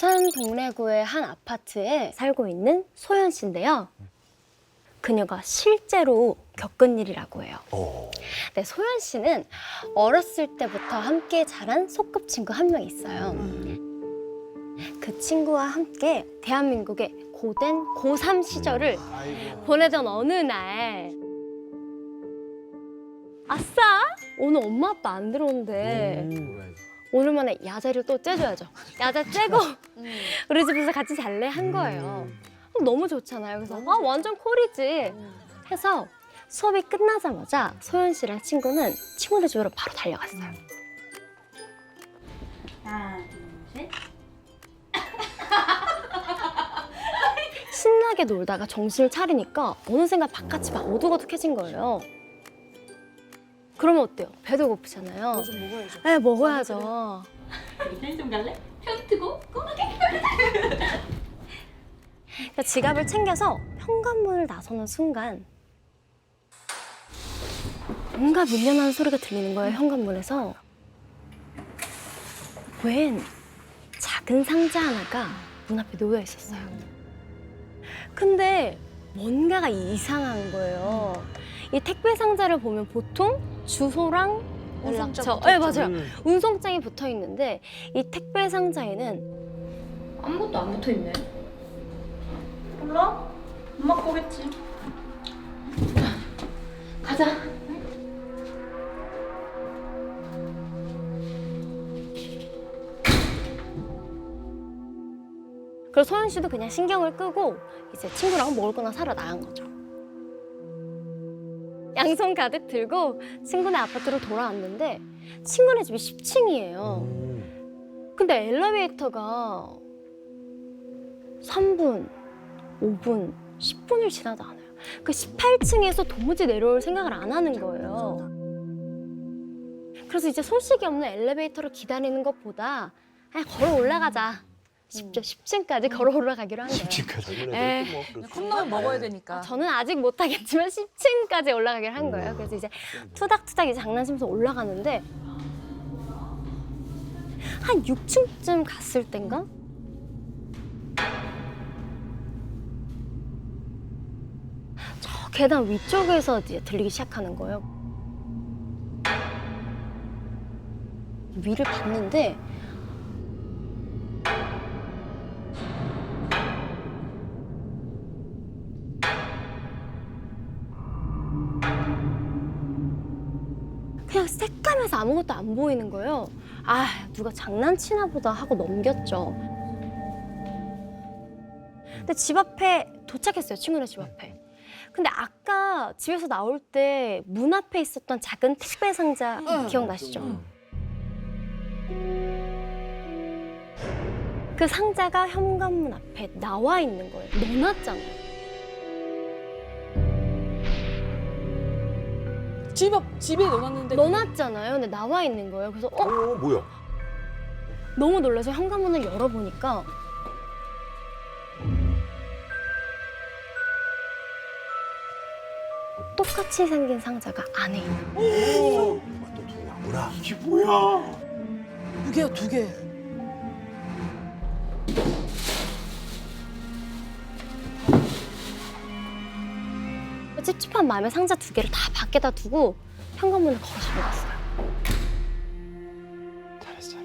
부산 동래구의 한 아파트에 살고 있는 소연 씨인데요. 그녀가 실제로 겪은 일이라고 해요. 네, 소연 씨는 어렸을 때부터 함께 자란 소꿉친구 한 명 있어요. 그 친구와 함께 대한민국의 고된 고3 시절을 보내던 어느 날, 아싸! 오늘 엄마 아빠 안 들어온대. 오늘만에 야자를 또 째줘야죠. 야자 째고 우리 집에서 같이 잘래 한 거예요. 너무 좋잖아요. 그래서 아, 완전 콜이지 해서 수업이 끝나자마자 소연 씨랑 친구는 친구네 집으로 바로 달려갔어요. 하나, 둘, 셋. 신나게 놀다가 정신을 차리니까 어느샌가 바깥이 막 어둑어둑해진 거예요. 그러면 어때요? 배도 고프잖아요. 좀 먹어야죠. 네, 먹어야죠. 편의점 갈래? 편트고 꼬마게. 그러니까 지갑을 챙겨서 현관문을 나서는 순간 뭔가 밀려나는 소리가 들리는 거예요, 현관문에서. 웬 작은 상자 하나가 문 앞에 놓여 있었어요. 근데 뭔가가 이상한 거예요. 이 택배 상자를 보면 보통 주소랑 연락처, 네, 맞아요. 운송장이 붙어 있는데 이 택배 상자에는 아무것도 안 붙어 있네. 몰라? 엄마 거겠지. 가자. 그래서 소연 씨도 그냥 신경을 끄고 이제 친구랑 먹을 거나 사러 나간 거죠. 양손 가득 들고 친구네 아파트로 돌아왔는데 친구네 집이 10층이에요. 근데 엘리베이터가 3분, 5분, 10분을 지나도 안 와요. 그 18층에서 도무지 내려올 생각을 안 하는 거예요. 그래서 이제 소식이 없는 엘리베이터를 기다리는 것보다 그냥 걸어 올라가자. 10층까지 걸어 올라가기로 한 거예요. 10층까지. 에. 컵라면 먹어야 되니까. 저는 아직 못하겠지만 10층까지 올라가기로 한 거예요. 그래서 이제 투닥투닥 이제 장난치면서 올라가는데 한 6층쯤 갔을 땐가? 저 계단 위쪽에서 이제 들리기 시작하는 거예요. 위를 봤는데 그냥 새까매서 아무것도 안 보이는 거예요. 아, 누가 장난치나 보다 하고 넘겼죠. 근데 집 앞에 도착했어요, 친구네 집 앞에. 근데 아까 집에서 나올 때 문 앞에 있었던 작은 택배 상자 기억나시죠? 그 상자가 현관문 앞에 나와 있는 거예요. 넣어놨잖아요. 집에 넣어놨는데. 넣어놨잖아요. 근데 나와 있는 거예요. 그래서 뭐야? 너무 놀라서 현관문을 열어보니까 똑같이 생긴 상자가 안에 있는 거예요. 또 누구야? 이게 뭐야? 두 개야, 두 개. 찝찝한 마음에 상자 2개를 다 밖에다 두고 현관문을 걸어 잠갔어요. 잘했어.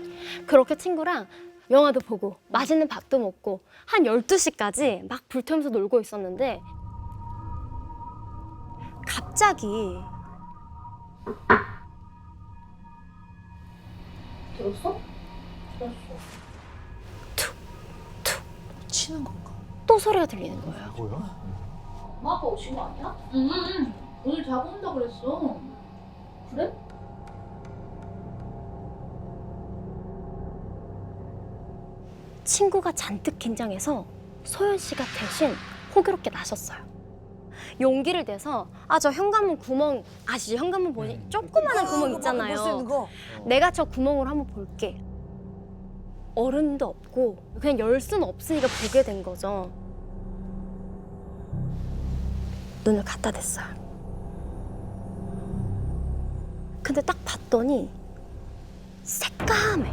그렇게 친구랑 영화도 보고 맛있는 밥도 먹고 한 12시까지 막 불태우면서 놀고 있었는데 갑자기 들었어? 들었어. 치는 건가? 또 소리가 들리는 거예요. 뭐야? 엄마 아빠 오신 거 아니야? 응. 오늘 자고 온다 그랬어. 그래? 친구가 잔뜩 긴장해서 소연 씨가 대신 호기롭게 나섰어요. 용기를 내서 아, 저 현관문 구멍 아시죠? 현관문 보니 조그마한 구멍 볼수 있는 있잖아요. 거. 내가 저 구멍으로 한번 볼게. 어른도 없고 그냥 열 수는 없으니까 보게 된 거죠. 눈을 갖다 댔어요. 근데 딱 봤더니 새까매.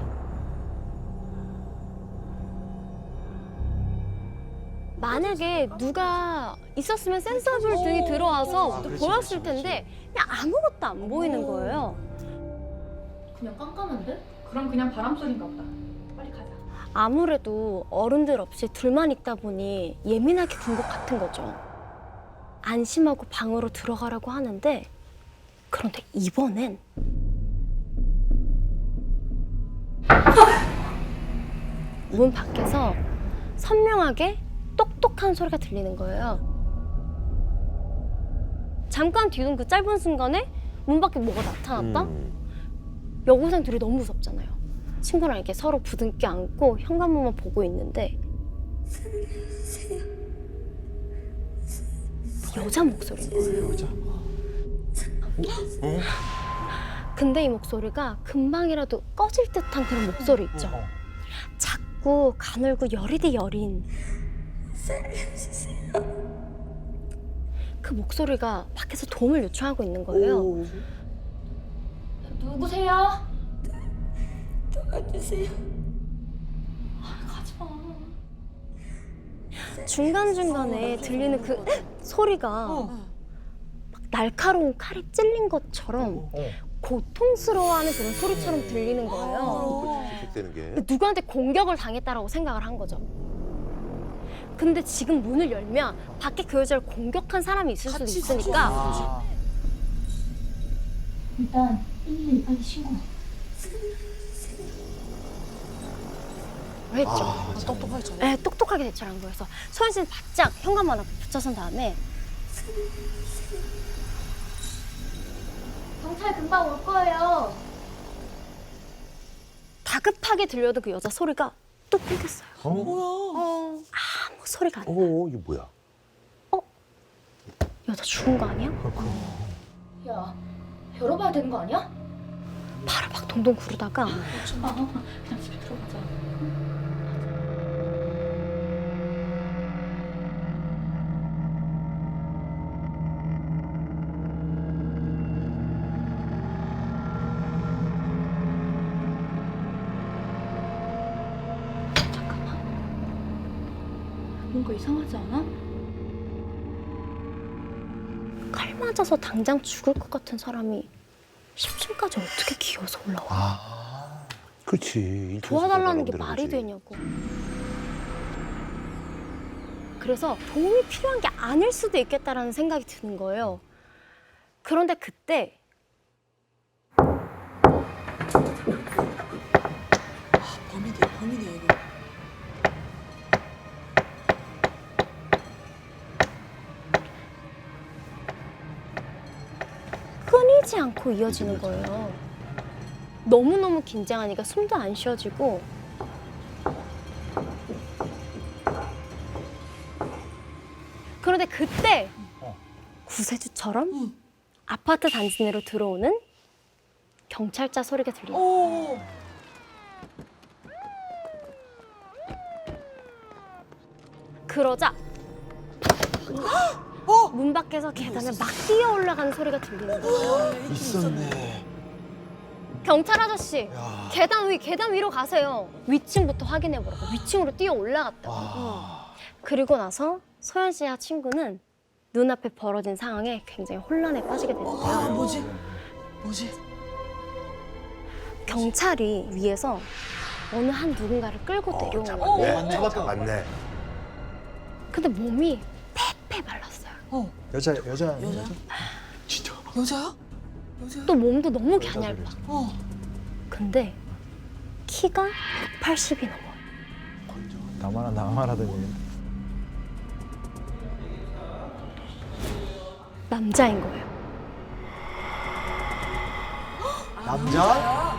만약에 누가 있었으면 센서블 등이 들어와서 그렇지, 보였을 그렇지, 텐데 그냥 아무것도 안 보이는 거예요. 그냥 깜깜한데? 그럼 그냥 바람 소리인가 보다. 빨리 가자. 아무래도 어른들 없이 둘만 있다 보니 예민하게 군 것 같은 거죠. 안심하고 방으로 들어가라고 하는데 그런데 이번엔 문 밖에서 선명하게 똑똑한 소리가 들리는 거예요. 잠깐 뒤돈 그 짧은 순간에 문 밖에 뭐가 나타났다? 여고생 둘이 너무 무섭잖아요. 친구랑 이렇게 서로 부둥켜 안고 현관문만 보고 있는데 여자 목소리인 거예요. 여자. 근데 이 목소리가 금방이라도 꺼질 듯한 그런 목소리 있죠. 자꾸 가늘고 여리디 여린 그 목소리가 밖에서 도움을 요청하고 있는 거예요. 누구세요? 도와주세요. 가지 마. 중간중간에 들리는 그 소리가 막 날카로운 칼이 찔린 것처럼 고통스러워하는 그런 소리처럼 들리는 거예요. 계속되는 게. 근데 누구한테 공격을 당했다라고 생각을 한 거죠. 근데 지금 문을 열면 밖에 그 여자를 공격한 사람이 있을 수도 있으니까 일단 112 빨리 신고. 왜 했죠? 똑똑하죠. 네, 똑똑하게 대처를 한 거예요. 그래서 소연 씨는 바짝 현관문 앞에 붙여선 다음에 경찰 금방 올 거예요. 다급하게 들려던 그 여자 소리가 뚝 끊겼어요. 뭐야? 아무 소리가 안 나요. 이게 뭐야? 여자 죽은 거 아니야? 야, 열어봐야 되는 거 아니야? 발을 막 동동 구르다가 그냥 집에 들어가자. 뭔가 이상하지 않아? 칼 맞아서 당장 죽을 것 같은 사람이 10층까지 어떻게 기어서 올라와? 그렇지. 도와달라는 게 말이 되냐고. 그래서 도움이 필요한 게 아닐 수도 있겠다라는 생각이 드는 거예요. 그런데 그때 범인이야 이거. 끊이지 않고 이어지는 거예요. 너무너무 긴장하니까 숨도 안 쉬어지고 그런데 그때 구세주처럼 아파트 단지 내로 들어오는 경찰차 소리가 들려요. 오. 그러자 문 밖에서 계단을 막 뛰어 올라가는 소리가 들리는 거예요. 있었네. 경찰 아저씨, 야. 계단 위로 가세요. 위층부터 확인해 보라고. 위층으로 뛰어 올라갔다. 그리고 나서 소연 씨와 친구는 눈앞에 벌어진 상황에 굉장히 혼란에 빠지게 되는데요. 뭐지? 경찰이 위에서 어느 한 누군가를 끌고 내려온 거예요. 잡았네. 잡았다. 맞네. 근데 몸이 패패 말랐어요. 여자. 진짜. 여자야? 또 몸도 너무 갸냘봐. 근데 키가 180이 넘어요. 나만 하더니. 남자인 거예요. 남자?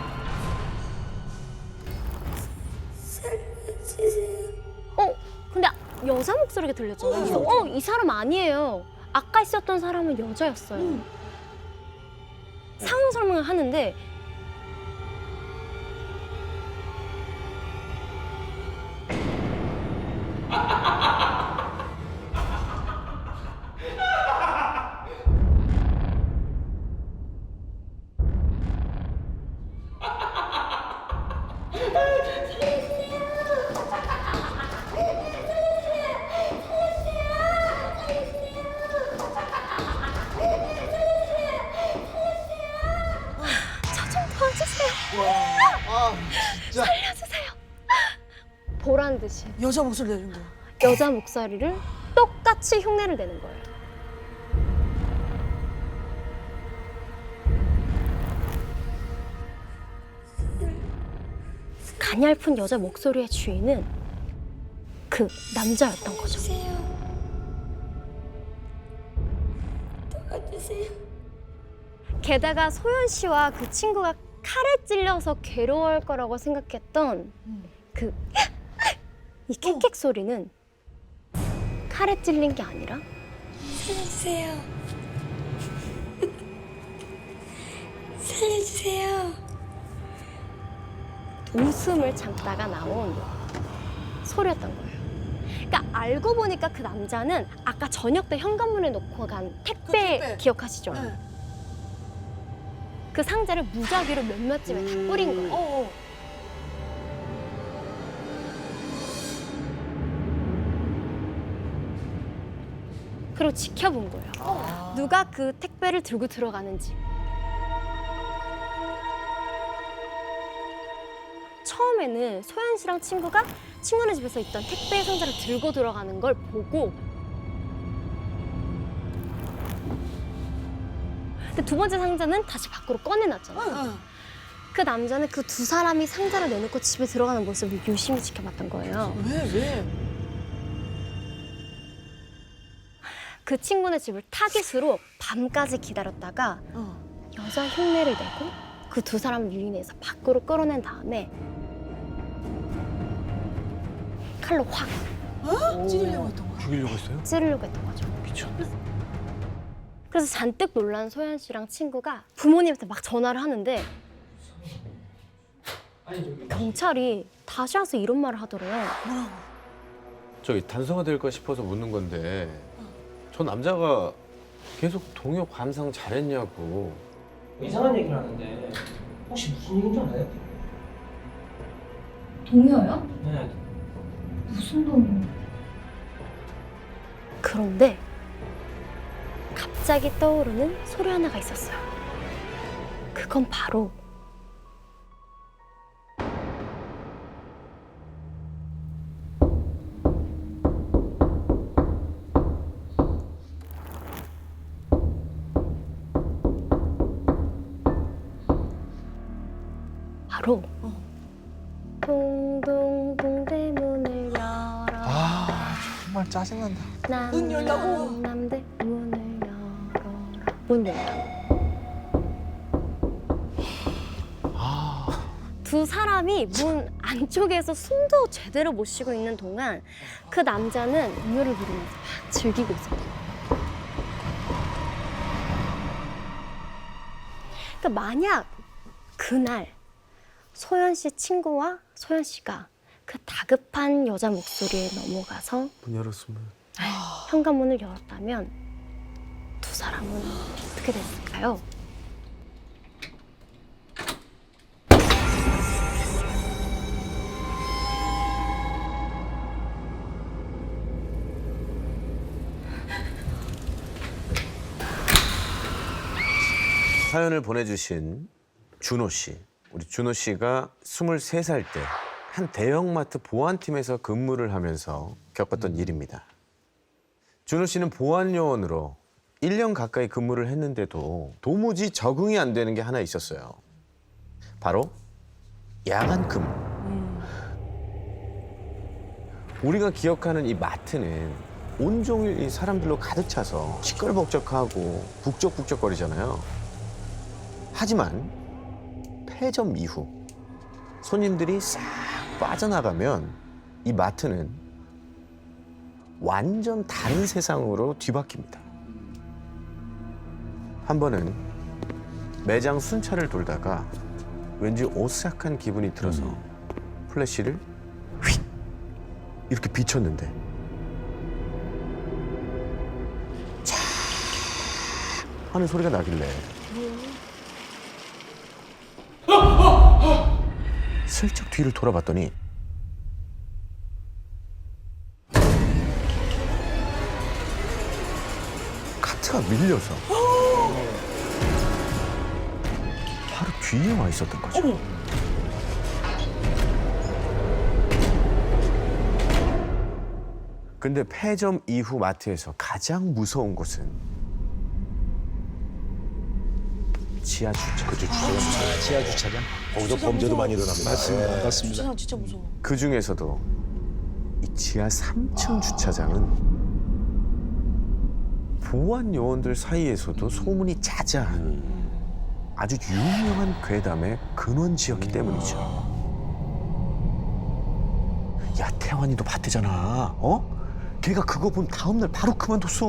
근데 여자 목소리가 들렸잖아요. 그래서 이 사람 아니에요. 아까 있었던 사람은 여자였어요. 상황 설명을 하는데 보란 듯이 여자 목소리 내는 거야. 여자 목소리를 똑같이 흉내를 내는 거예요. 가냘픈 여자 목소리의 주인은 그 남자였던 거죠. 게다가 소연 씨와 그 친구가 칼에 찔려서 괴로워할 거라고 생각했던 그 이 캑캑 소리는 칼에 찔린 게 아니라 살려주세요. 살려주세요. 웃음을 참다가 나온 소리였던 거예요. 그러니까 알고 보니까 그 남자는 아까 저녁 때 현관문에 놓고 간 택배, 택배. 기억하시죠? 네. 그 상자를 무작위로 몇몇 집에 다 뿌린 거예요. 어. 그리고 지켜본 거예요. 누가 그 택배를 들고 들어가는지. 처음에는 소연 씨랑 친구가 친구네 집에서 있던 택배 상자를 들고 들어가는 걸 보고 근데 두 번째 상자는 다시 밖으로 꺼내놨잖아요. 응. 그 남자는 그 두 사람이 상자를 내놓고 집에 들어가는 모습을 유심히 지켜봤던 거예요. 왜? 그 친구네 집을 타깃으로 밤까지 기다렸다가 어. 여자 흉내를 내고 그 두 사람을 유인해서 밖으로 끌어낸 다음에 칼로 확 찌르려고 했던 거야. 죽이려고 했어요? 찌르려고 했던 거죠. 미쳤네. 그래서 잔뜩 놀란 소연 씨랑 친구가 부모님한테 막 전화를 하는데 경찰이 다시 와서 이런 말을 하더래요. 뭐라고? 저기 단서가 될까 싶어서 묻는 건데 저 남자가 계속 동요 감상 잘했냐고. 이상한 얘기를 하는데 혹시 무슨 얘기인지 알아요? 동요요? 네. 무슨 동요? 그런데 갑자기 떠오르는 소리 하나가 있었어요. 그건 바로 바로 동동동 대문을 열어 정말 짜증난다. 문 열라고? 남대 문을 열어라. 문 열라고. 두 사람이 문 안쪽에서 숨도 제대로 못 쉬고 있는 동안 그 남자는 음료를 부르면서 막 즐기고 있었던 거예요. 그러니까 만약 그날 소연 씨 친구와 소연 씨가 그 다급한 여자 목소리에 넘어가서 문 열었으면. 현관문을 열었다면 두 사람은 어떻게 됐을까요? 사연을 보내주신 준호 씨. 우리 준호 씨가 23살 때 한 대형마트 보안팀에서 근무를 하면서 겪었던 일입니다. 준호 씨는 보안요원으로 1년 가까이 근무를 했는데도 도무지 적응이 안 되는 게 하나 있었어요. 바로 야간 근무. 우리가 기억하는 이 마트는 온종일 이 사람들로 가득 차서 시끌벅적하고 북적북적거리잖아요. 하지만 폐점 이후 손님들이 싹 빠져나가면 이 마트는 완전 다른 세상으로 뒤바뀝니다. 한 번은 매장 순찰을 돌다가 왠지 오싹한 기분이 들어서 플래시를 휙 이렇게 비췄는데 촤 하는 소리가 나길래 슬쩍 뒤를 돌아봤더니 카트가 밀려서 바로 뒤에 와 있었던 거죠. 근데 폐점 이후 마트에서 가장 무서운 곳은 지하 주차. 그죠, 주차장. 지하 주차장. 거기서 범죄도 많이 일어납니다. 맞습니다. 예. 맞습니다. 주차장 진짜 무서워. 그 중에서도 이 지하 3층 주차장은 보안 요원들 사이에서도 소문이 자자한 아주 유명한 괴담의 근원지였기 때문이죠. 야, 태환이도 봤대잖아. 어? 걔가 그거 본 다음날 바로 그만뒀어.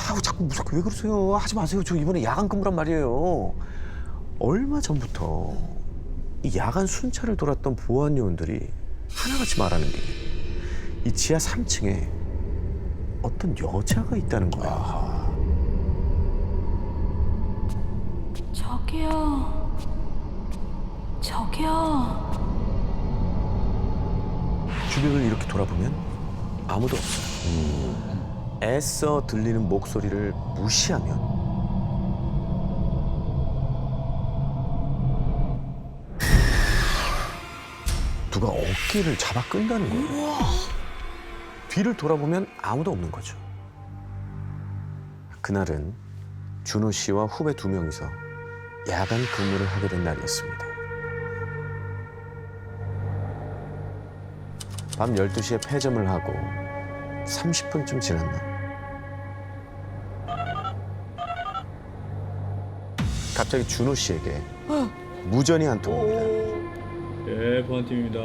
아우, 자꾸 무섭게 왜 그러세요? 하지 마세요. 저 이번에 야간 근무란 말이에요. 얼마 전부터 이 야간 순찰을 돌았던 보안 요원들이 하나같이 말하는 게 이 지하 3층에 어떤 여자가 있다는 거야. 저기요. 저기요. 주변을 이렇게 돌아보면 아무도 없어요. 애써 들리는 목소리를 무시하면 누가 어깨를 잡아 끈다는 거예요. 뒤를 돌아보면 아무도 없는 거죠. 그날은 준호 씨와 후배 2명이서 야간 근무를 하게 된 날이었습니다. 밤 12시에 폐점을 하고 30분쯤 지난 날 갑자기 준호 씨에게 무전이 한 통 옵니다. 네, 보안팀입니다.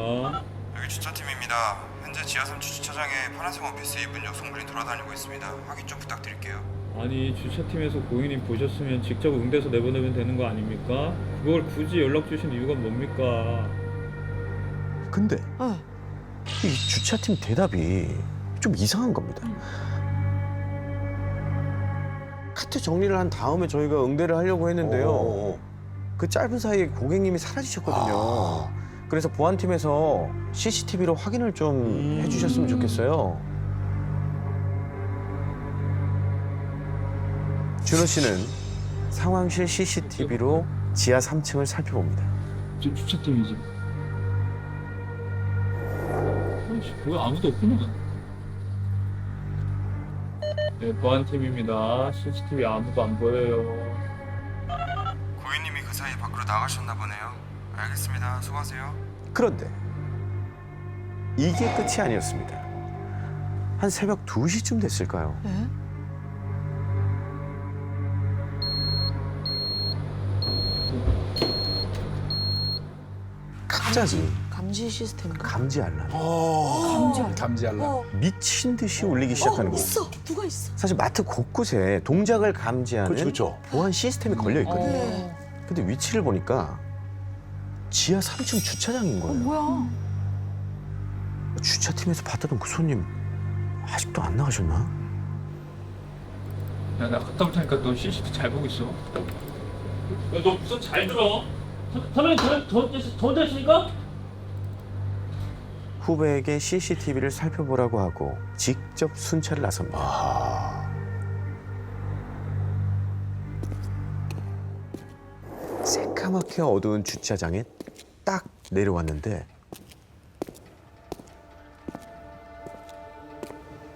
여기 주차팀입니다. 현재 지하 3층 주차장에 파란색 원피스 입은 여성분이 돌아다니고 있습니다. 확인 좀 부탁드릴게요. 아니, 주차팀에서 고객님 보셨으면 직접 응대서 내보내면 되는 거 아닙니까? 그걸 굳이 연락 주신 이유가 뭡니까? 근데 이 주차팀 대답이 좀 이상한 겁니다. 카트 정리를 한 다음에 저희가 응대를 하려고 했는데요. 그 짧은 사이에 고객님이 사라지셨거든요. 그래서 보안팀에서 CCTV로 확인을 좀 해주셨으면 좋겠어요. 준호 씨는 상황실 CCTV로 지하 3층을 살펴봅니다. 주차팀이지. 왜 아무도 없구나. 네, 보안팀입니다. CCTV 아무도 안 보여요. 고객님이 그 사이 밖으로 나가셨나 보네요. 알겠습니다. 수고하세요. 그런데 이게 끝이 아니었습니다. 한 새벽 2시쯤 됐을까요? 네? 갑자기 감지 시스템인가? 감지 알람이 감지 알람. 미친 듯이 울리기 시작하는 거예요. 있어. 누가 있어? 사실 마트 곳곳에 동작을 감지하는 그렇죠. 보안 시스템이 걸려 있거든요. 네. 근데 위치를 보니까 지하 3층 주차장인 거예요. 뭐야? 주차팀에서 받아던 그 손님 아직도 안 나가셨나? 야, 나 갔다 올 테니까 너 CCTV 잘 보고 있어. 야, 너 우선 잘 들어. 선배님, 저 혼자 있으니까? 후배에게 CCTV를 살펴보라고 하고 직접 순찰을 나섭니다. 새까맣게 어두운 주차장에 딱 내려왔는데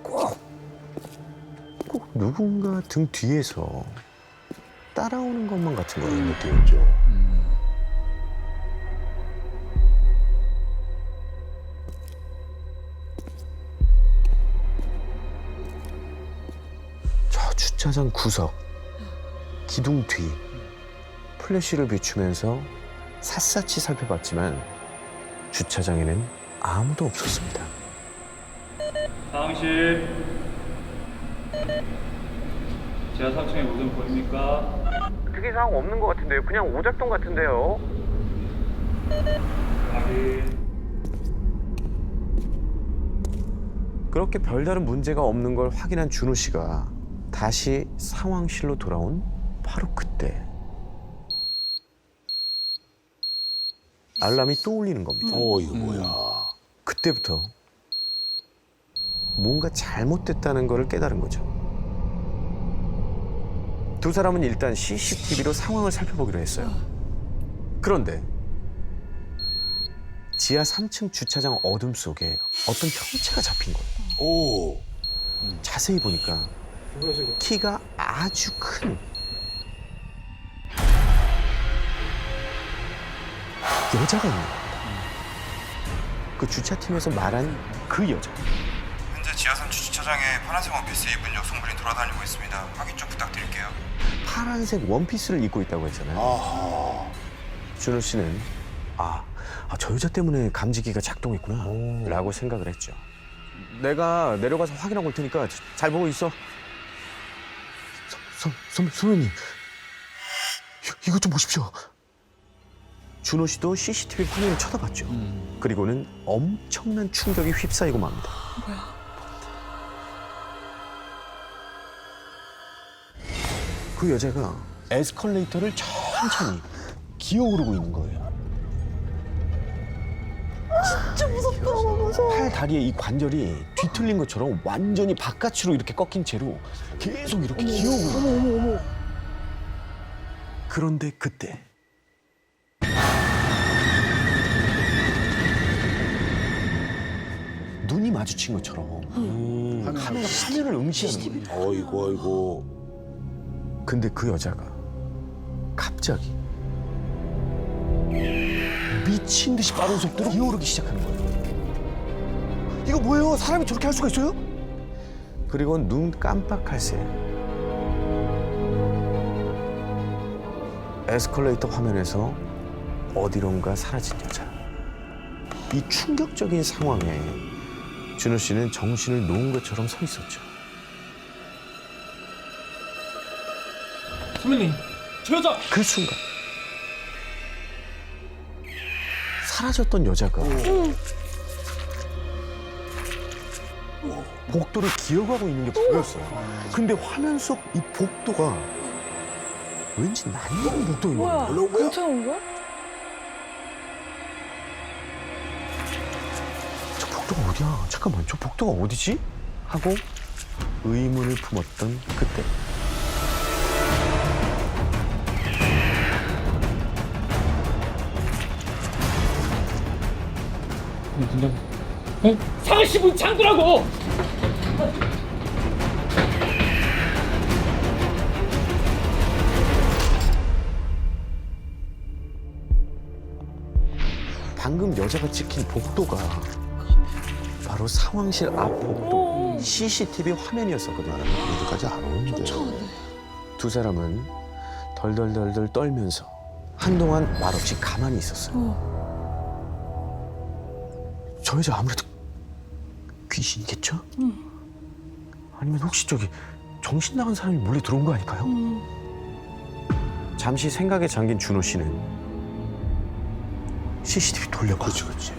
꼭 누군가 등 뒤에서 따라오는 것만 같은 거예요. 느낌이죠. 저 주차장 구석, 기둥 뒤 플래시를 비추면서 샅샅이 살펴봤지만 주차장에는 아무도 없었습니다. 상황실. 지하 3층에 무슨 보입니까? 특이 사항 없는 것 같은데요. 그냥 오작동 같은데요. 확인. 그렇게 별다른 문제가 없는 걸 확인한 준호 씨가 다시 상황실로 돌아온 바로 그때 알람이 또 울리는 겁니다. 이거 뭐야. 그때부터 뭔가 잘못됐다는 걸 깨달은 거죠. 두 사람은 일단 CCTV로 상황을 살펴보기로 했어요. 그런데 지하 3층 주차장 어둠 속에 어떤 형체가 잡힌 거예요. 오. 자세히 보니까 키가 아주 큰 여자가 있는 겁니다. 그 주차팀에서 말한 그 여자. 현재 지하선 주차장에 파란색 원피스 입은 여성분이 돌아다니고 있습니다. 확인 좀 부탁드릴게요. 파란색 원피스를 입고 있다고 했잖아요. 아하. 준호 씨는 저 여자 때문에 감지기가 작동했구나 라고 생각을 했죠. 내가 내려가서 확인하고 올 테니까 잘 보고 있어. 선배님, 이것 좀 보십시오. 준호 씨도 CCTV 화면을 쳐다봤죠. 그리고는 엄청난 충격이 휩싸이고 맙니다. 그 여자가 에스컬레이터를 천천히 기어오르고 있는 거예요. 진짜 무섭다. 팔 다리에 이 관절이 뒤틀린 것처럼 완전히 바깥으로 이렇게 꺾인 채로 계속 이렇게 기어오고 있는 거예요. 그런데 그때 눈이 마주친 것처럼 화면을 응시하는 거예요. 어이구. 근데 그 여자가 갑자기 미친 듯이 빠른 속도로 기어오르기 시작하는 거예요. 이거 뭐예요? 사람이 저렇게 할 수가 있어요? 그리고 눈 깜빡할 새 에스컬레이터 화면에서 어디론가 사라진 여자. 이 충격적인 상황에 준호 씨는 정신을 놓은 것처럼 서 있었죠. 선배님, 저 여자! 그 순간 사라졌던 여자가 복도를 기어가고 있는 게 보였어요. 근데 화면 속 이 복도가 왠지 날리는 복도인 거야. 근처에 온 거야? 저 복도가 어디야? 잠깐만, 저 복도가 어디지? 하고 의문을 품었던 그때. 상씨 문 잠그라고! 방금 여자가 찍힌 복도가 바로 상황실 앞 복도 CCTV 화면이었었거든요. 어디까지 안 오는데. 두 사람은 덜덜덜덜 떨면서 한동안 말없이 가만히 있었어요. 저 여자 아무래도 귀신이겠죠? 아니면 혹시 저기 정신 나간 사람이 몰래 들어온 거 아닐까요? 잠시 생각에 잠긴 준호 씨는 CCTV 돌려봐. 그렇지.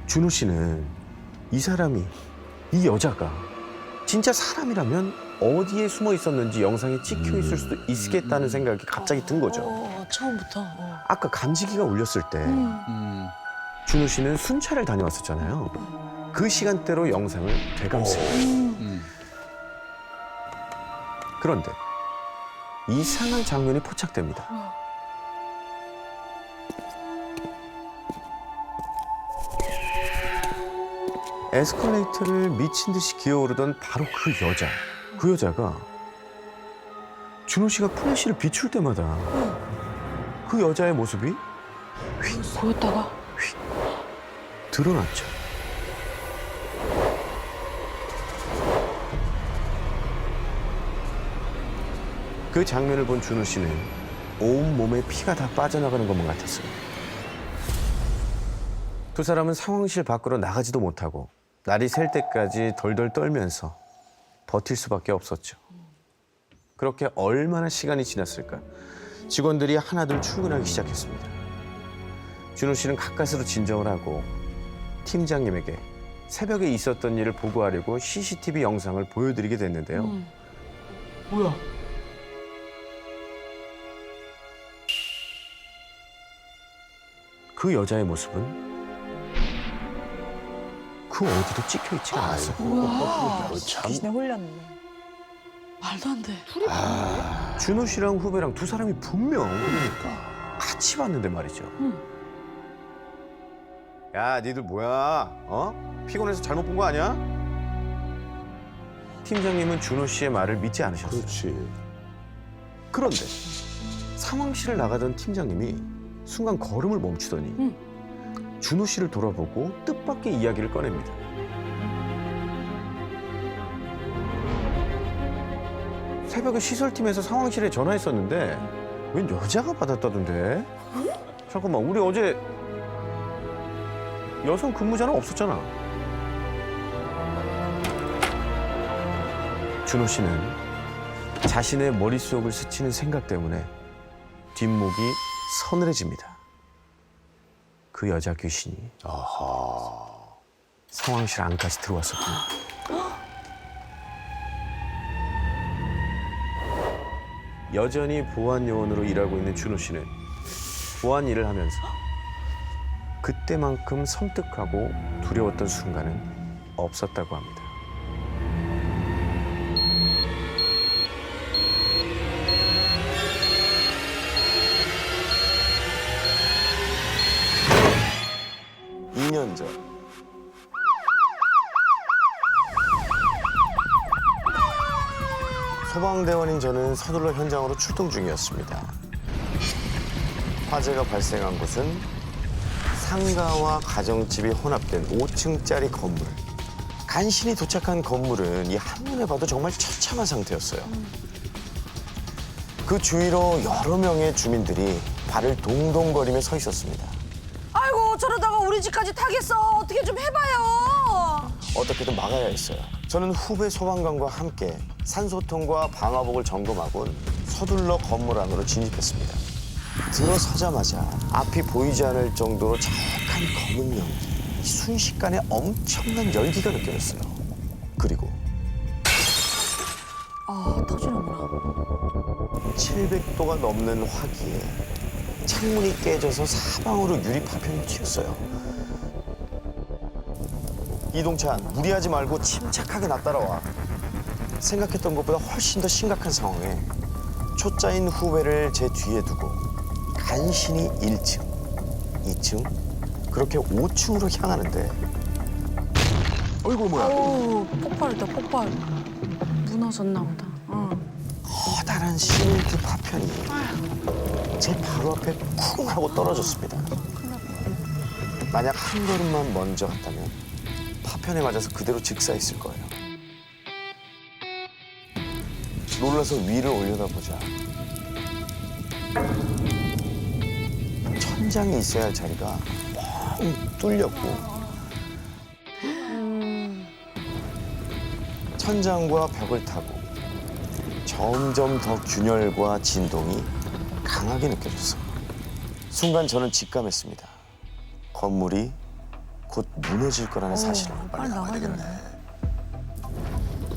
준호 씨는 이 사람이, 이 여자가 진짜 사람이라면 어디에 숨어 있었는지 영상에 찍혀 있을 수도 있겠다는 생각이 갑자기 든 거죠. 처음부터. 아까 감지기가 울렸을 때 준호 씨는 순찰을 다녀왔었잖아요. 그 시간대로 영상을 되감습니다. 그런데 이상한 장면이 포착됩니다. 에스컬레이터를 미친 듯이 기어오르던 바로 그 여자. 그 여자가 준호 씨가 플래시를 비출 때마다 그 여자의 모습이 보였다가? 드러났죠. 그 장면을 본 준호 씨는 온 몸에 피가 다 빠져나가는 것만 같았어요. 두 사람은 상황실 밖으로 나가지도 못하고 날이 셀 때까지 덜덜 떨면서 버틸 수밖에 없었죠. 그렇게 얼마나 시간이 지났을까? 직원들이 하나둘 출근하기 시작했습니다. 준호 씨는 가까스로 진정을 하고 팀장님에게 새벽에 있었던 일을 보고하려고 CCTV 영상을 보여드리게 됐는데요. 뭐야? 그 여자의 모습은 그 어디도 찍혀있지가 않았어요. 뭐야? 참. 귀신에 홀렸네. 말도 안 돼. 준호 씨랑 후배랑 두 사람이 분명 같이 봤는데 말이죠. 야, 니들 뭐야? 어? 피곤해서 잘못 본 거 아니야? 팀장님은 준호 씨의 말을 믿지 않으셨어요. 그렇지. 그런데 상황실을 나가던 팀장님이 순간 걸음을 멈추더니 준호 씨를 돌아보고 뜻밖의 이야기를 꺼냅니다. 새벽에 시설팀에서 상황실에 전화했었는데 웬 여자가 받았다던데? 잠깐만, 우리 어제 여성 근무자는 없었잖아. 준호 씨는 자신의 머릿속을 스치는 생각 때문에 뒷목이 서늘해집니다. 그 여자 귀신이 아하. 상황실 안까지 들어왔었군요. 여전히 보안 요원으로 일하고 있는 준호 씨는 보안 일을 하면서 그때만큼 섬뜩하고 두려웠던 순간은 없었다고 합니다. (2년) 전 소방대원인 저는 서둘러 현장으로 출동 중이었습니다. 화재가 발생한 곳은 상가와 가정집이 혼합된 5층짜리 건물. 간신히 도착한 건물은 이 한눈에 봐도 정말 처참한 상태였어요. 그 주위로 여러 명의 주민들이 발을 동동거리며 서 있었습니다. 아이고 저러다가 우리 집까지 타겠어. 어떻게 좀 해봐요. 어떻게든 막아야 했어요. 저는 후배 소방관과 함께 산소통과 방화복을 점검하곤 서둘러 건물 안으로 진입했습니다. 들어서자마자 앞이 보이지 않을 정도로 자욱한 검은 연기, 순식간에 엄청난 열기가 느껴졌어요. 그리고 아 터지는구나. 700도가 넘는 화기에 창문이 깨져서 사방으로 유리 파편이 튀었어요. 이동찬, 무리하지 말고 침착하게 나 따라와. 생각했던 것보다 훨씬 더 심각한 상황에 초짜인 후배를 제 뒤에 두고 간신히 1층, 2층, 그렇게 5층으로 향하는데 어이구 뭐야? 오 폭발이다 폭발. 무너졌나 보다. 커다란 시멘트 파편이 제 바로 앞에 쿵 하고 떨어졌습니다. 만약 한 걸음만 먼저 갔다면 파편에 맞아서 그대로 즉사했을 거예요. 놀라서 위를 올려다보자 천장이 있어야 할 자리가 뻥 뚫렸고 천장과 벽을 타고 점점 더 균열과 진동이 강하게 느껴졌어요. 순간 저는 직감했습니다. 건물이 곧 무너질 거라는 사실을. 빨리 나가야 되겠네.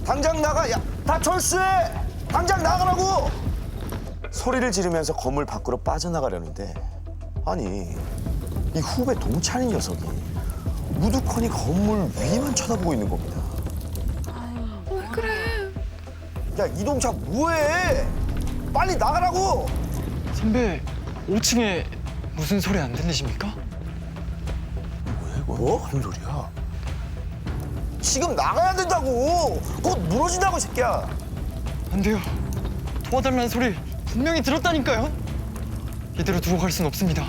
당장 나가! 야, 다 철수해! 당장 나가라고! 소리를 지르면서 건물 밖으로 빠져나가려는데 아니, 이 후배 동찬인 녀석이 무두커니 건물 위만 쳐다보고 있는 겁니다. 왜 그래? 야, 이동찬 뭐해? 빨리 나가라고! 선배, 5층에 무슨 소리 안 들리십니까? 뭐? 무슨 소리야? 지금 나가야 된다고! 곧 무너진다고, 이 새끼야! 안 돼요. 도와달라는 소리 분명히 들었다니까요. 이대로 두고 갈 순 없습니다.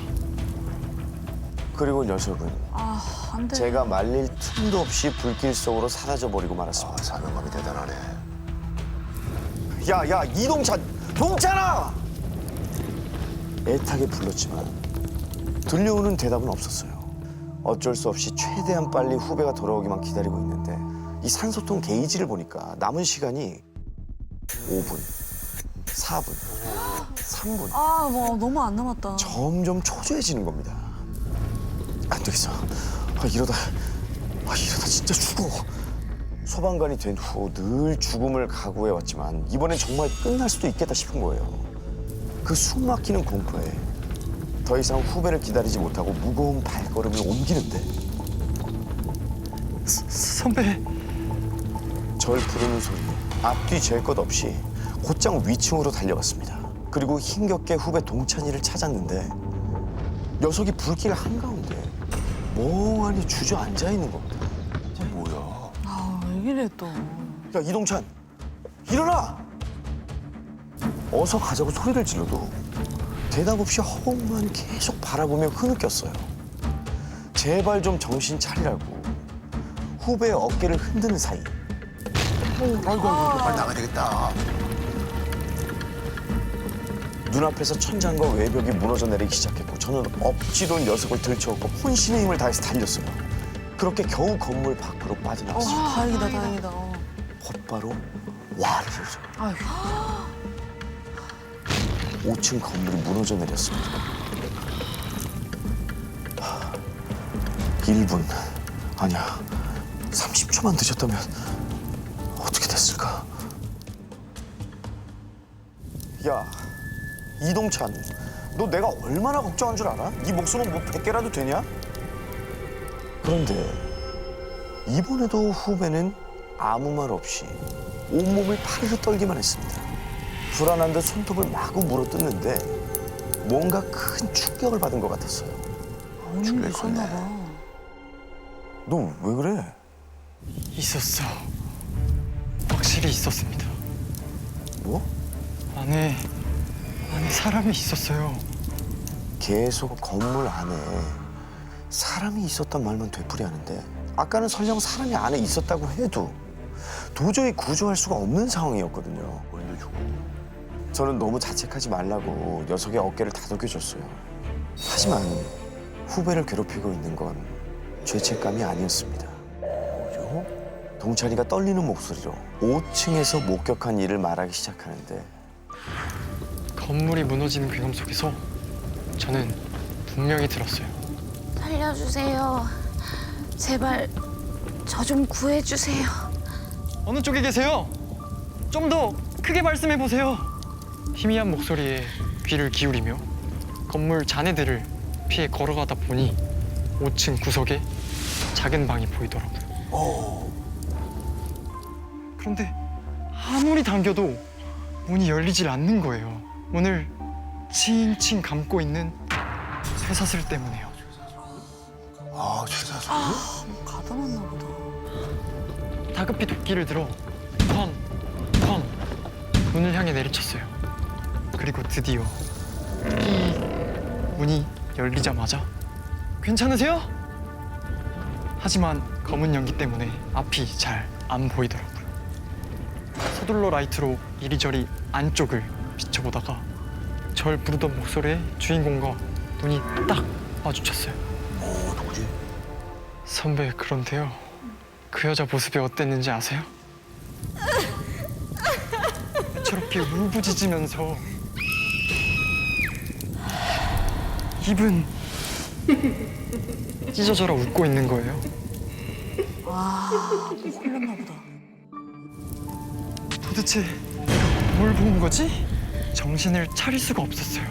그리고 녀석은 안 돼. 제가 말릴 틈도 없이 불길 속으로 사라져버리고 말았습니다. 사명감이 대단하네. 야, 이동찬! 동찬아! 애타게 불렀지만 들려오는 대답은 없었어요. 어쩔 수 없이 최대한 빨리 후배가 돌아오기만 기다리고 있는데 이 산소통 게이지를 보니까 남은 시간이 5분, 4분, 3분. 뭐 너무 안 남았다. 점점 초조해지는 겁니다. 안 되겠어. 이러다 진짜 죽어. 소방관이 된 후 늘 죽음을 각오해왔지만 이번엔 정말 끝날 수도 있겠다 싶은 거예요. 그 숨막히는 공포에 더 이상 후배를 기다리지 못하고 무거운 발걸음을 옮기는데 선배, 절 부르는 소리에 앞뒤 잴 것 없이 곧장 위층으로 달려갔습니다. 그리고 힘겹게 후배 동찬이를 찾았는데 녀석이 불길 한가운데 멍하니 주저앉아 있는 겁니다. 뭐야? 아, 왜 이래 또. 야, 이동찬, 일어나! 어서 가자고 소리를 질러도 대답 없이 허공만 계속 바라보며 흐느꼈어요. 제발 좀 정신 차리라고 후배의 어깨를 흔드는 사이. 아이고, 빨리 나가야 되겠다. 눈앞에서 천장과 외벽이 무너져 내리기 시작했고 저는 억지로 녀석을 들쳐오고 혼신의 힘을 다해서 달렸어요. 그렇게 겨우 건물 밖으로 빠져나왔어요. 다행이다, 다행이다. 곧바로 와르르 아이고. 5층 건물이 무너져 내렸습니다. 1분, 아니야, 30초만 늦었다면 어떻게 됐을까? 야, 이동찬, 너 내가 얼마나 걱정한 줄 알아? 네 목숨은 뭐 100개라도 되냐? 그런데 이번에도 후배는 아무 말 없이 온몸을 파르르 떨기만 했습니다. 불안한 듯 손톱을 마구 물어뜯는데 뭔가 큰 충격을 받은 것 같았어요. 어머니 있었나 봐. 너 왜 그래? 있었어. 확실히 있었습니다. 뭐? 안에 사람이 있었어요. 계속 건물 안에 사람이 있었단 말만 되풀이하는데 아까는 설령 사람이 안에 있었다고 해도 도저히 구조할 수가 없는 상황이었거든요. 저는 너무 자책하지 말라고 녀석의 어깨를 다독여줬어요. 하지만 후배를 괴롭히고 있는 건 죄책감이 아니었습니다. 뭐죠? 동찬이가 떨리는 목소리로 5층에서 목격한 일을 말하기 시작하는데 건물이 무너지는 괴감 속에서 저는 분명히 들었어요. 살려주세요. 제발 저 좀 구해주세요. 어느 쪽에 계세요? 좀 더 크게 말씀해 보세요. 희미한 목소리에 귀를 기울이며 건물 잔해들을 피해 걸어가다 보니 5층 구석에 작은 방이 보이더라고요. 그런데 아무리 당겨도 문이 열리질 않는 거예요. 문을 칭칭 감고 있는 쇠사슬 때문에요. 아, 죄사슬? 가다놨나 보다. 다급히 도끼를 들어 쾅! 쾅! 문을 향해 내리쳤어요. 그리고 드디어 문이 열리자마자 괜찮으세요? 하지만 검은 연기 때문에 앞이 잘 안 보이더라고요. 서둘러 라이트로 이리저리 안쪽을 비춰보다가 절 부르던 목소리의 주인공과 눈이 딱 마주쳤어요. 누구지? 선배, 그런데요. 그 여자 모습이 어땠는지 아세요? 저렇게 울부짖으면서 입은 찢어져라 웃고 있는 거예요. 아, 홀렸나 보다. 도대체 뭘 본 거지? 정신을 차릴 수가 없었어요.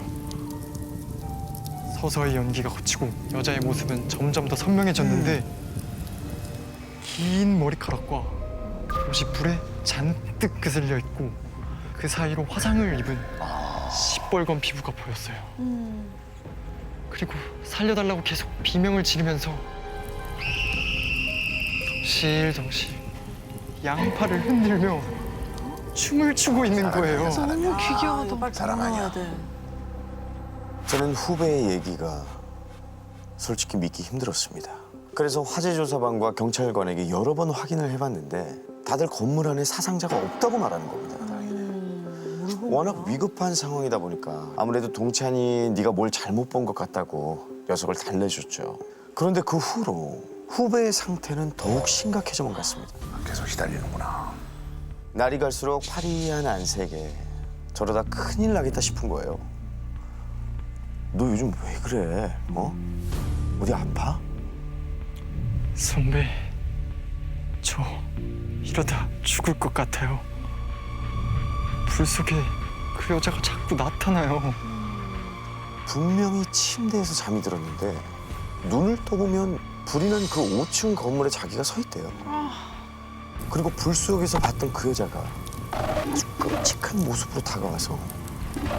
서서히 연기가 걷히고 여자의 모습은 점점 더 선명해졌는데 긴 머리카락과 옷이 불에 잔뜩 그슬려 있고 그 사이로 화상을 입은 시뻘건 피부가 보였어요. 그리고 살려달라고 계속 비명을 지르면서 덩실덩실 양팔을 흔들며 춤을 추고 있는 거예요. 너무 귀겨워도 빨리 나와야 돼. 저는 후배의 얘기가 솔직히 믿기 힘들었습니다. 그래서 화재조사반과 경찰관에게 여러 번 확인을 해봤는데 다들 건물 안에 사상자가 없다고 말하는 겁니다. 워낙 위급한 상황이다 보니까 아무래도 동찬이 네가 뭘 잘못 본 것 같다고 녀석을 달래줬죠. 그런데 그 후로 후배의 상태는 더욱 심각해져만 갔습니다. 계속 시달리는구나. 날이 갈수록 파리한 안색에 저러다 큰일 나겠다 싶은 거예요. 너 요즘 왜 그래? 어? 어디 아파? 선배, 저 이러다 죽을 것 같아요. 불 속에 그 여자가 자꾸 나타나요. 분명히 침대에서 잠이 들었는데 눈을 떠보면 불이 난 그 5층 건물에 자기가 서 있대요. 그리고 불 속에서 봤던 그 여자가 아주 끔찍한 모습으로 다가와서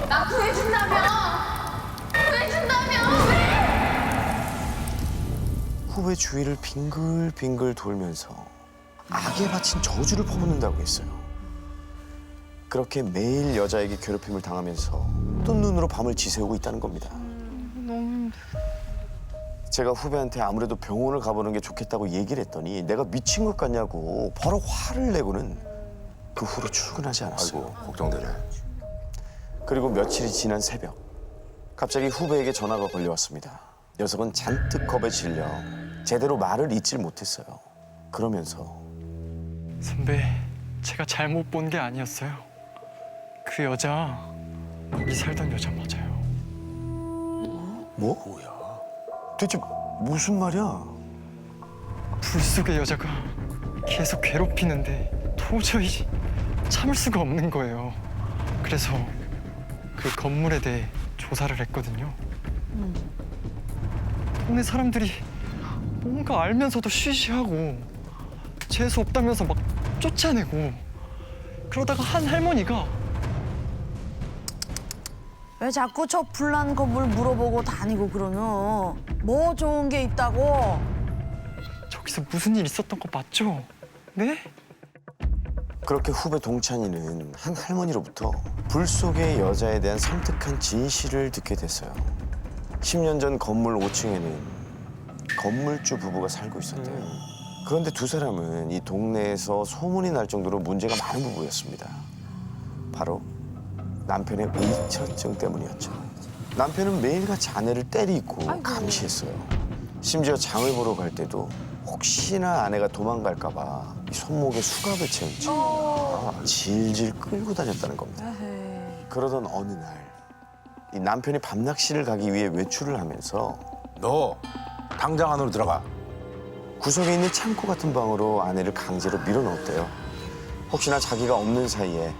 나 구해준다며! 구해준다며! 후배 주위를 빙글빙글 돌면서 악에 바친 저주를 퍼붓는다고 했어요. 그렇게 매일 여자에게 괴롭힘을 당하면서 뜬 눈으로 밤을 지새우고 있다는 겁니다. 제가 후배한테 아무래도 병원을 가보는 게 좋겠다고 얘기를 했더니 내가 미친 것 같냐고 바로 화를 내고는 그 후로 출근하지 않았어요. 아이고, 걱정되네. 그리고 며칠이 지난 새벽 갑자기 후배에게 전화가 걸려왔습니다. 녀석은 잔뜩 겁에 질려 제대로 말을 잇질 못했어요. 그러면서 선배, 제가 잘못 본 게 아니었어요. 그 여자 거기 살던 여자 맞아요. 뭐? 뭐야? 대체 무슨 말이야? 불 속의 여자가 계속 괴롭히는데 도저히 참을 수가 없는 거예요. 그래서 그 건물에 대해 조사를 했거든요. 동네 사람들이 뭔가 알면서도 쉬쉬하고 재수 없다면서 막 쫓아내고 그러다가 한 할머니가 왜 자꾸 저 불난 건물 물어보고 다니고 그러면 뭐 좋은 게 있다고? 저기서 무슨 일 있었던 거 맞죠? 네? 그렇게 후배 동찬이는 한 할머니로부터 불 속의 여자에 대한 섬뜩한 진실을 듣게 됐어요. 10년 전 건물 5층에는 건물주 부부가 살고 있었대요. 그런데 두 사람은 이 동네에서 소문이 날 정도로 문제가 많은 부부였습니다. 바로 남편의 의처증 때문이었죠. 남편은 매일같이 아내를 때리고 감시했어요. 심지어 장을 보러 갈 때도 혹시나 아내가 도망갈까 봐 이 손목에 수갑을 채운 채 질질 끌고 다녔다는 겁니다. 그러던 어느 날 이 남편이 밤낚시를 가기 위해 외출을 하면서 너 당장 안으로 들어가. 구석에 있는 창고 같은 방으로 아내를 강제로 밀어넣었대요. 혹시나 자기가 없는 사이에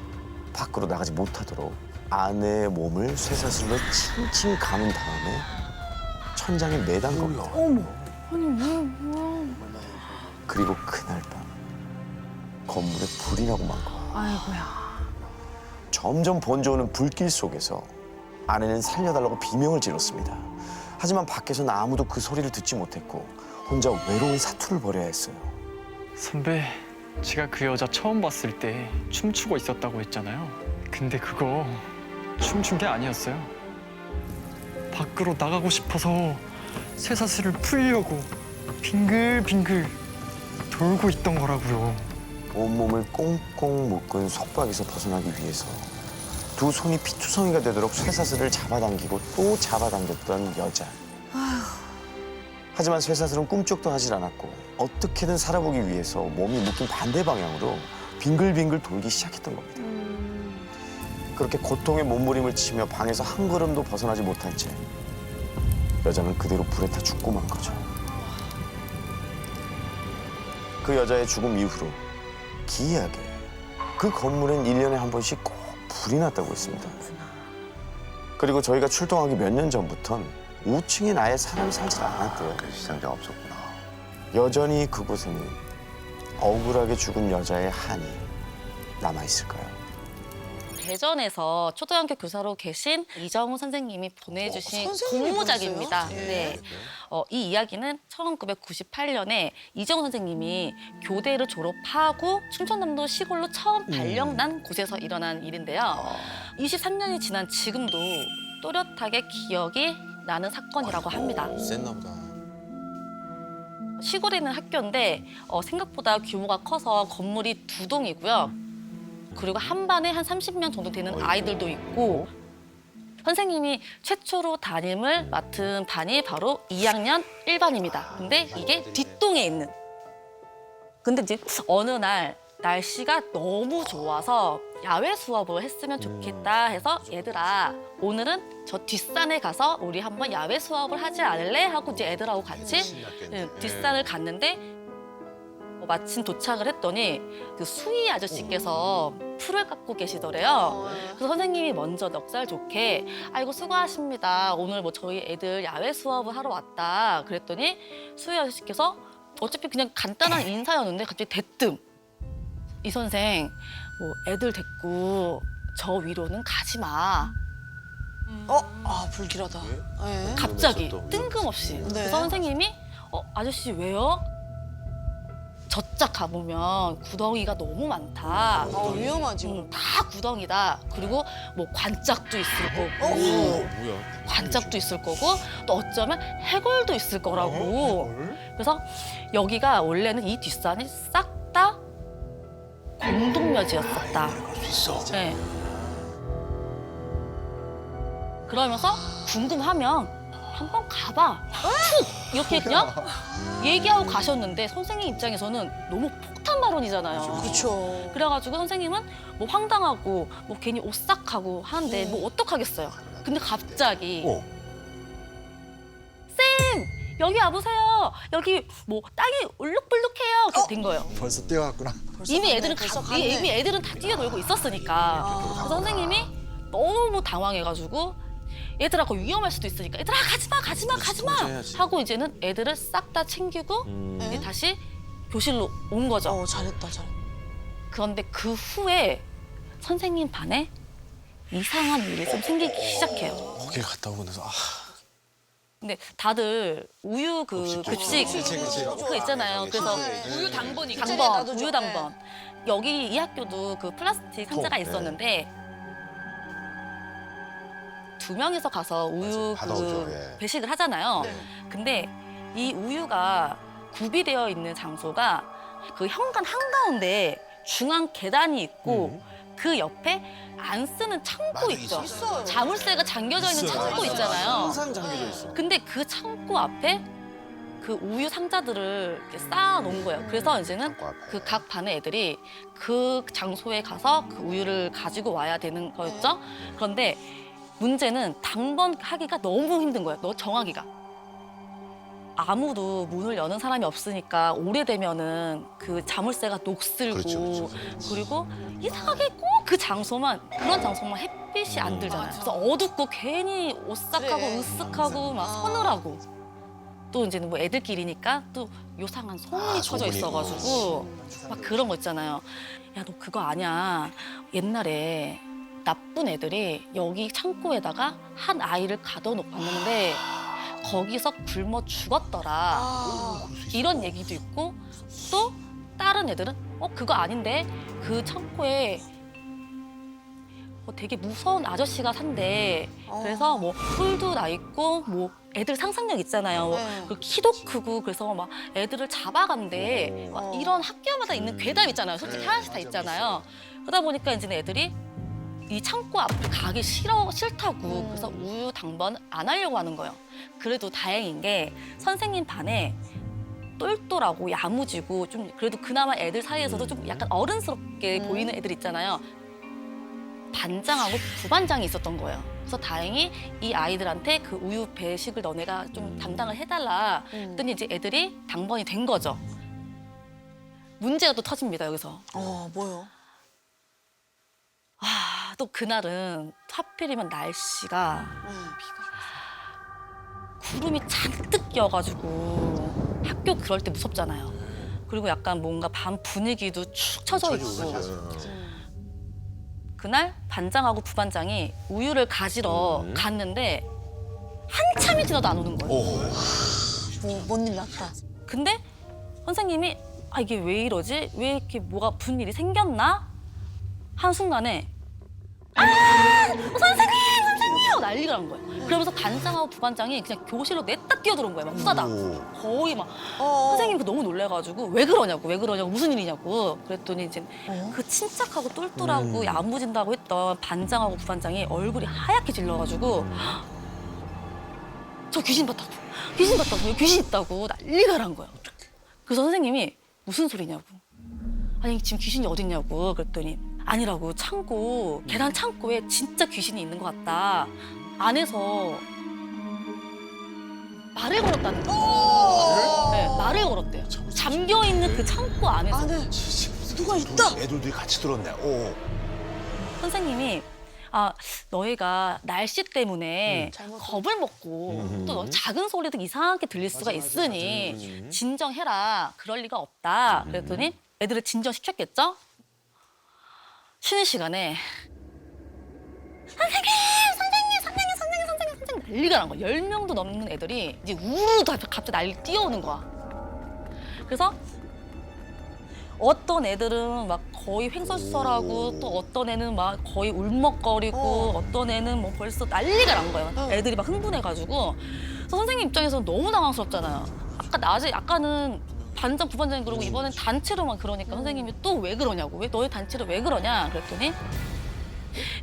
밖으로 나가지 못하도록 아내의 몸을 쇠사슬로 칭칭 감은 다음에 천장에 매단 겁니다. 어머, 아니 왜 뭐야? 그리고 그날 밤 건물에 불이 나고 만 거야. 아이고야. 점점 번져오는 불길 속에서 아내는 살려달라고 비명을 질렀습니다. 하지만 밖에서는 아무도 그 소리를 듣지 못했고 혼자 외로운 사투를 벌여야 했어요. 선배, 제가 그 여자 처음 봤을 때 춤추고 있었다고 했잖아요. 근데 그거 춤춘 게 아니었어요. 밖으로 나가고 싶어서 쇠사슬을 풀려고 빙글빙글 돌고 있던 거라고요. 온몸을 꽁꽁 묶은 속박에서 벗어나기 위해서 두 손이 피투성이가 되도록 쇠사슬을 잡아당기고 또 잡아당겼던 여자. 하지만 쇠사슬은 꿈쩍도 하질 않았고 어떻게든 살아보기 위해서 몸이 묶인 반대 방향으로 빙글빙글 돌기 시작했던 겁니다. 그렇게 고통의 몸부림을 치며 방에서 한 걸음도 벗어나지 못한 채 여자는 그대로 불에 타 죽고 만 거죠. 그 여자의 죽음 이후로 기이하게 그 건물엔 1년에 한 번씩 꼭 불이 났다고 했습니다. 그리고 저희가 출동하기 몇 년 전부턴 5층엔 아예 사람이 살질 않았대요. 그 시상자가 없었구나. 여전히 그곳에는 억울하게 죽은 여자의 한이 남아있을까요? 대전에서 초등학교 교사로 계신 이정우 선생님이 보내주신 공모작입니다. 네. 이 이야기는 1998년에 이정우 선생님이 교대를 졸업하고 충청남도 시골로 처음 발령난 곳에서 일어난 일인데요. 23년이 지난 지금도 또렷하게 기억이 나는 사건이라고 합니다. 셌나 보다. 시골에 있는 학교인데 생각보다 규모가 커서 건물이 2동이고요. 그리고 한 반에 한 30명 정도 되는 아이들도 있고 선생님이 최초로 담임을 맡은 반이 바로 2학년 1반입니다. 근데 이게 뒷동에 있는. 근데 이제 어느 날 날씨가 너무 좋아서 야외 수업을 했으면 좋겠다 해서 얘들아 오늘은 저 뒷산에 가서 우리 한번 야외 수업을 하지 않을래? 하고 이제 애들하고 같이 뒷산을 갔는데 마침 도착을 했더니 그 수희 아저씨께서 풀을 깎고 계시더래요. 그래서 선생님이 먼저 넉살 좋게 아이고 수고하십니다. 오늘 뭐 저희 애들 야외 수업을 하러 왔다. 그랬더니 수희 아저씨께서 어차피 그냥 간단한 인사였는데 갑자기 대뜸 이 선생 뭐 애들 데리고 저 위로는 가지 마. 불길하다. 갑자기 뜬금없이. 그래서 선생님이 아저씨 왜요? 저짝 가보면 구덩이가 너무 많다. 위험하지. 다 구덩이다. 그리고 뭐 관짝도 있을 거고, 뭐야? 관짝도 있을 거고, 또 어쩌면 해골도 있을 거라고. 그래서 여기가 원래는 이 뒷산이 싹 다 공동묘지였었다. 그럴 수 있어. 네. 그러면서 궁금하면 한번 가봐. 툭! 이렇게 그냥 얘기하고 가셨는데 선생님 입장에서는 너무 폭탄 발언이잖아요. 그렇죠. 그래가지고 선생님은 뭐 황당하고 뭐 괜히 오싹하고 하는데 뭐 어떡하겠어요. 근데 갑자기 쌤! 여기 와보세요. 여기 뭐 땅이 울룩불룩해요. 이렇게 된 거예요. 벌써 뛰어갔구나. 이미 애들은 다 뛰어놀고 있었으니까. 그래서 선생님이 너무 당황해가지고 얘들아 그거 위험할 수도 있으니까 얘들아 가지마 하고 이제는 애들을 싹 다 챙기고 이제 다시 교실로 온 거죠. 잘했다. 그런데 그 후에 선생님 반에 이상한 일이 좀 생기기 시작해요. 거길 갔다 오고 나서 근데 다들 우유 그 급식 그거 있잖아요. 그래서 우유 당번이 우유 당번. 여기 이 학교도 그 플라스틱 상자가 있었는데 2명이서 가서 우유 받아오죠, 그 예. 배식을 하잖아요. 근데 이 우유가 구비되어 있는 장소가 그 현관 한가운데 중앙 계단이 있고 그 옆에 안 쓰는 창고 있죠. 자물쇠가 잠겨져 있는 창고 있잖아요. 항상 잠겨져 있어. 근데 그 창고 앞에 그 우유 상자들을 이렇게 쌓아 놓은 거예요. 그래서 이제는 그 각 반의 애들이 그 장소에 가서 그 우유를 가지고 와야 되는 거였죠. 그런데 문제는 당번하기가 너무 힘든 거예요. 너 정하기가. 아무도 문을 여는 사람이 없으니까 오래되면은 그 자물쇠가 녹슬고 그리고 이상하게 꼭 그 장소만 그런 장소만 햇빛이 안 들잖아요. 그래서 어둡고 괜히 오싹하고 으쓱하고 막 서늘하고 또 이제는 뭐 애들끼리니까 또 요상한 소문이 퍼져 있어가지고 막 그런 거 있잖아요. 야, 너 그거 아냐? 옛날에 나쁜 애들이 여기 창고에다가 한 아이를 가둬놓았는데 거기서 굶어 죽었더라. 이런 얘기도 있고 또 다른 애들은 그거 아닌데 그 창고에 되게 무서운 아저씨가 산대. 그래서 뭐 뿔도 나 있고 뭐 애들 상상력 있잖아요. 그 키도 크고 그래서 막 애들을 잡아간대. 막 이런 학교마다 있는 괴담 있잖아요. 솔직히 하나씩 다 있잖아요. 그러다 보니까 이제 애들이 이 창고 앞을 가기 싫다고 그래서 우유 당번 안 하려고 하는 거예요. 그래도 다행인 게 선생님 반에 똘똘하고 야무지고 좀 그래도 그나마 애들 사이에서도 좀 약간 어른스럽게 보이는 애들 있잖아요. 반장하고 부반장이 있었던 거예요. 그래서 다행히 이 아이들한테 그 우유 배식을 너네가 좀 담당을 해달라. 그랬더니 이제 애들이 당번이 된 거죠. 문제가 또 터집니다, 여기서. 뭐요? 또 그날은 하필이면 날씨가 구름이 잔뜩 껴가지고 학교 그럴 때 무섭잖아요. 그리고 약간 뭔가 밤 분위기도 축 처져 있고. 그날 반장하고 부반장이 우유를 가지러 갔는데 한참이 지나도 안 오는 거예요. 뭔 일 났다. 근데 선생님이 이게 왜 이러지? 왜 이렇게 뭐가 무슨 일이 생겼나? 한순간에 선생님! 하고 난리가 난 거예요. 그러면서 반장하고 부반장이 그냥 교실로 냈다 뛰어들어온 거예요. 막 후다닥. 거의 막 선생님이 너무 놀래가지고 왜 그러냐고 무슨 일이냐고 그랬더니 이제 그 침착하고 똘똘하고 야무진다고 했던 반장하고 부반장이 얼굴이 하얗게 질러가지고 저 귀신 봤다고 여기 귀신 있다고 난리가 난 거예요. 그래서 선생님이 무슨 소리냐고 아니 지금 귀신이 어딨냐고 그랬더니 아니라고 창고 계단 창고에 진짜 귀신이 있는 것 같다. 안에서 말을 걸었다는 거예요. 네, 말을 걸었대요. 잠겨 있는 그 창고 안에서. 안에 누가 있다. 애들도 같이 들었네. 선생님이 너희가 날씨 때문에 겁을 먹고 또 너 작은 소리도 이상하게 들릴 수가 있으니 진정해라. 그럴 리가 없다. 그랬더니 애들을 진정시켰겠죠? 쉬는 시간에 선생님 난리가 난 거야. 10명도 넘는 애들이 이제 우르르 갑자기 난리 뛰어오는 거야. 그래서 어떤 애들은 막 거의 횡설수설하고 또 어떤 애는 막 거의 울먹거리고 어떤 애는 뭐 벌써 난리가 난 거예요. 애들이 막 흥분해가지고. 그래서 선생님 입장에서는 너무 당황스럽잖아요. 아까 낮에 아까는 반장 부반장이 그러고 이번엔 단체로만 그러니까 선생님이 또 왜 그러냐고. 왜 너희 단체로 왜 그러냐 그랬더니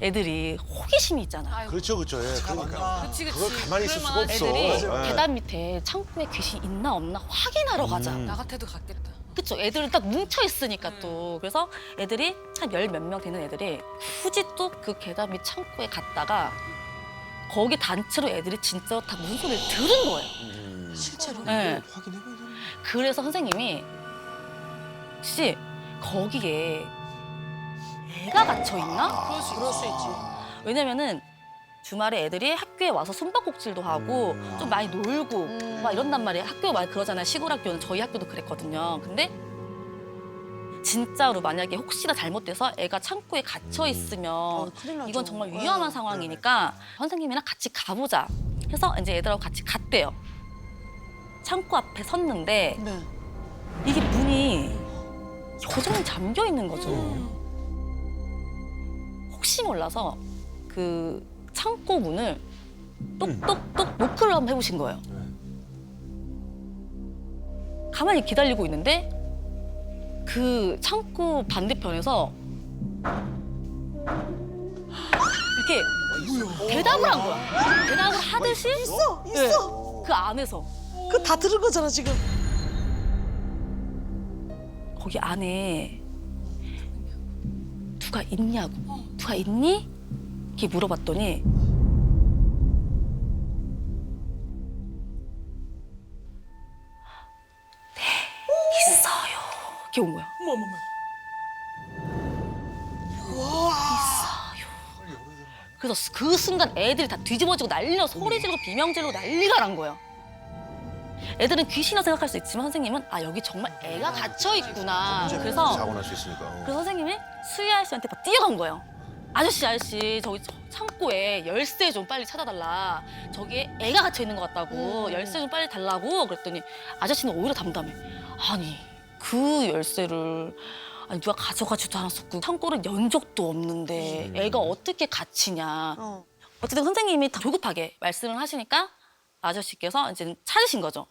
애들이 호기심이 있잖아. 그렇죠, 그렇죠. 예, 그러니까. 그걸 가만히 있을 수가 없어. 애들이 예. 계단 밑에 창고에 귀신 있나 없나 확인하러 가자. 나 같아도 갔겠다. 그쵸. 애들은 딱 뭉쳐 있으니까 또. 그래서 애들이 한 10몇 명 되는 애들이 굳이 또 그 계단 밑 창고에 갔다가 거기 단체로 애들이 진짜 다 무슨 소리를 들은 거예요. 실제로? 네. 확인해봐야 되는 그래서 선생님이 혹시 거기에 애가 갇혀 있나? 그럴 수 있지. 왜냐면은 주말에 애들이 학교에 와서 숨바꼭질도 하고 좀 많이 놀고 막 이런단 말이에요. 학교 막 그러잖아요. 시골 학교는 저희 학교도 그랬거든요. 근데 진짜로 만약에 혹시나 잘못돼서 애가 창고에 갇혀 있으면 큰일 나죠. 이건 정말 위험한 상황이니까 선생님이랑 같이 가보자 해서 이제 애들하고 같이 갔대요. 창고 앞에 섰는데 네. 이게 문이 여전히 잠겨 있는 거죠. 혹시 몰라서 그 창고 문을 똑똑똑 노크를 한번 해보신 거예요. 가만히 기다리고 있는데 그 창고 반대편에서 이렇게 대답을 한 거야. 대답을 하듯이 있어. 네, 그 안에서 그 다 들은 거잖아 지금. 거기 안에 누가 있냐고. 누가 있니? 이렇게 물어봤더니 네, 있어요. 이렇게 온 거야. 있어요. 그래서 그 순간 애들이 다 뒤집어지고 난리나 소리 지르고 비명 지르고 난리가 난 거야. 애들은 귀신이라 생각할 수 있지만 선생님은 아 여기 정말 애가 갇혀 있구나. 그래서 사고 날 수 있으니까. 그래서 선생님이 수희 아저씨한테 막 뛰어간 거예요. 아저씨 저기 창고에 열쇠 좀 빨리 찾아달라. 저기에 애가 갇혀 있는 것 같다고. 열쇠 좀 빨리 달라고. 그랬더니 아저씨는 오히려 담담해. 아니 그 열쇠를 아니 누가 가져가지도 않았었고 창고를 연 적도 없는데 애가 어떻게 갇히냐. 어쨌든 선생님이 다 조급하게 말씀을 하시니까 아저씨께서 이제 찾으신 거죠.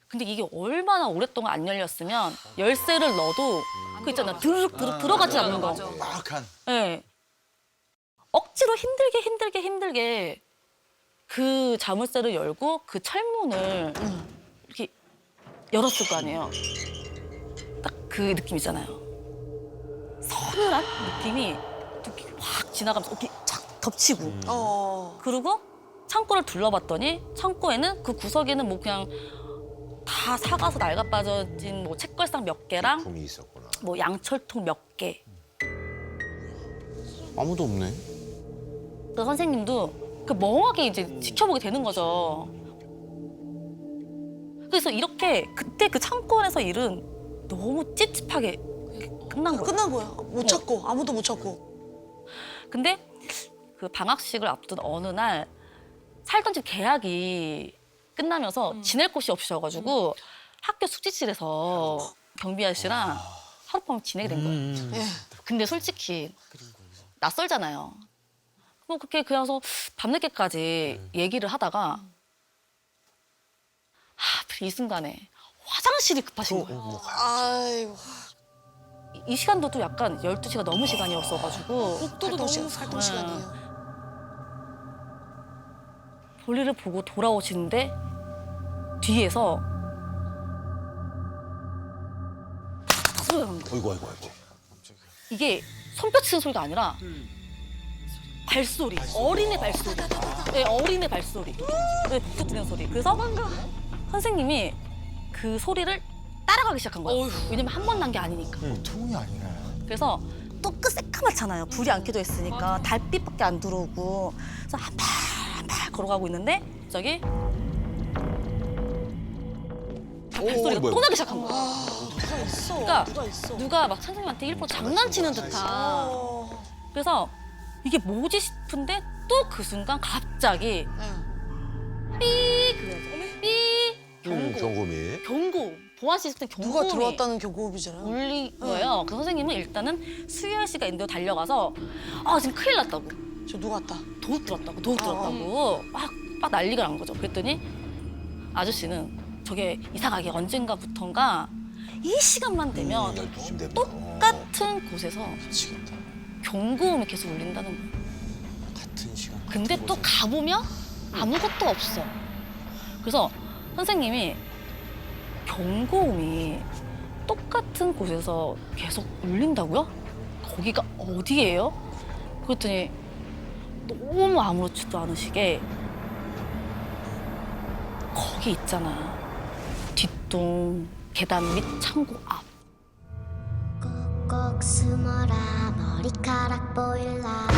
근데 이게 얼마나 오랫동안 안 열렸으면 열쇠를 넣어도 그 있잖아 드르륵 들어가지 않는 거. 막한. 네. 억지로 힘들게 그 자물쇠를 열고 그 철문을 이렇게 열었을 거 아니에요. 딱 그 느낌 있잖아요. 서늘한 느낌이 이렇게 확 지나가면서 이렇게 착 덮치고. 그리고 창고를 둘러봤더니 창고에는 그 구석에는 뭐 그냥 다 사가서 낡아 빠져진 뭐 책걸상 몇 개랑 품이 있었구나. 뭐 양철통 몇 개. 아무도 없네. 그 선생님도 그 멍하게 이제 지켜보게 되는 거죠. 그래서 이렇게 그때 그 창고 안에서 일은 너무 찝찝하게 끝난 거예요. 끝난 거야. 못 찾고 아무도 못 찾고. 근데 그 방학식을 앞둔 어느 날 살던 집 계약이 끝나면서 지낼 곳이 없으셔가지고 학교 숙직실에서 경비 아저씨랑 하룻밤 지내게 된 거예요. 근데 솔직히 낯설잖아요. 뭐 그렇게 그래서 밤늦게까지 얘기를 하다가 하필 이 순간에 화장실이 급하신 거예요. 아이고. 이 시간도 또 약간 12시가 넘은 시간이었어가지고 복도도 너무 활동 시간이에요. 볼일을 보고 돌아오시는데 뒤에서 소리가 나는 거예요. 아이고. 이게 손뼉 치는 소리가 아니라 발소리, 어린애 발소리. 네, 어린애 발소리. 네, 북도 뛰는 소리. 그래서 선생님이 그 소리를 따라가기 시작한 거예요. 왜냐면 한 번 난 게 아니니까. 통이 아니네. 그래서 또 새까맣잖아요. 불이 안 켜져 있으니까 달빛밖에 안 들어오고. 그래서 한 발 걸어가고 있는데 갑자기 발소리가 또 나기 시작한 거야. 누가 있어. 그러니까 누가 있어. 누가 막 선생님한테 일부러 장난치는 듯한. 그래서 이게 뭐지 싶은데 또 그 순간 갑자기 삐 그래서 삐 경고미. 경고 보아 씨 같은 경고음이 누가 들어왔다는 경고음이잖아요. 울린 거예요. 그래서 선생님은 일단은 수열 씨가 있는데 달려가서 아 지금 큰일 났다고. 저 누가 왔다. 도둑 들었다고 막 난리가 난 거죠. 그랬더니 아저씨는 저게 이상하게 언젠가부턴가 이 시간만 되면 12시쯤 되면. 똑같은 곳에서 미치겠다. 경고음이 계속 울린다는 거예요. 같은 시간. 근데 또 가보면 아무것도 없어. 그래서 선생님이 경고음이 똑같은 곳에서 계속 울린다고요? 거기가 어디예요? 그랬더니 너무 아무렇지도 않으시게 거기 있잖아. 뒷동 계단 및 창고 앞. 꼭꼭 숨어라 머리카락 보일라